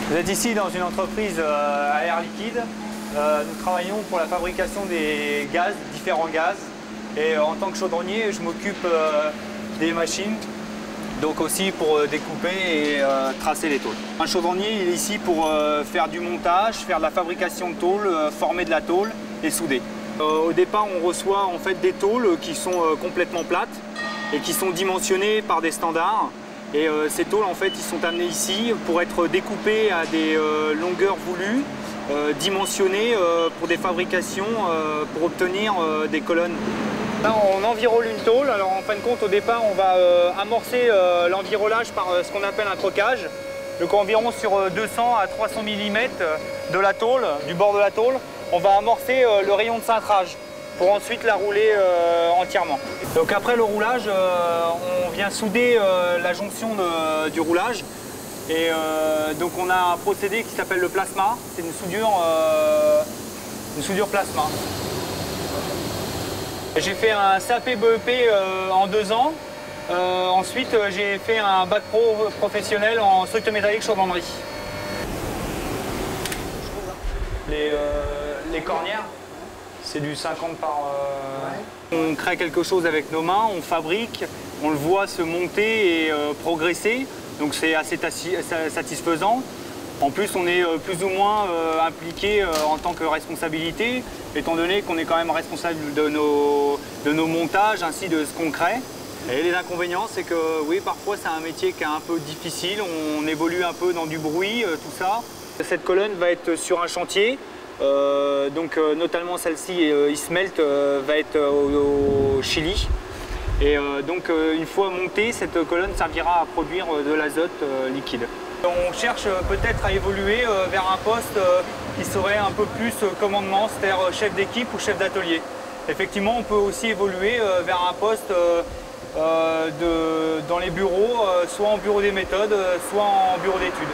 Vous êtes ici dans une entreprise à air liquide. Nous travaillons pour la fabrication des gaz, différents gaz. Et en tant que chaudronnier, je m'occupe des machines, donc aussi pour découper et tracer les tôles. Un chaudronnier il est ici pour faire du montage, faire de la fabrication de tôles, former de la tôle et souder. Au départ, on reçoit en fait des tôles qui sont complètement plates et qui sont dimensionnées par des standards. Et ces tôles, en fait, ils sont amenés ici pour être découpés à des longueurs voulues, dimensionnées pour des fabrications, pour obtenir des colonnes. Là, on envirole une tôle. Alors, en fin de compte, au départ, on va amorcer l'envirolage par ce qu'on appelle un trocage. Donc, environ sur 200 à 300 mm de la tôle, du bord de la tôle, on va amorcer le rayon de cintrage pour ensuite la rouler entièrement. Donc après le roulage, on vient souder la jonction du roulage. Et donc on a un procédé qui s'appelle le plasma. C'est une soudure plasma. J'ai fait un CAP BEP en 2 ans. Ensuite, j'ai fait un bac pro professionnel en structure métallique chaudronnerie. Les cornières. C'est du 50 par... On crée quelque chose avec nos mains, on fabrique, on le voit se monter et progresser, donc c'est assez satisfaisant. En plus, on est plus ou moins impliqué en tant que responsabilité, étant donné qu'on est quand même responsable de nos montages ainsi de ce qu'on crée. Et les inconvénients, c'est que oui, parfois c'est un métier qui est un peu difficile, on évolue un peu dans du bruit, tout ça. Cette colonne va être sur un chantier. Notamment celle-ci, Ismelt, va être au Chili. Et donc une fois montée, cette colonne servira à produire de l'azote liquide. On cherche peut-être à évoluer vers un poste qui serait un peu plus commandement, c'est-à-dire chef d'équipe ou chef d'atelier. Effectivement, on peut aussi évoluer vers un poste dans les bureaux, soit en bureau des méthodes, soit en bureau d'études.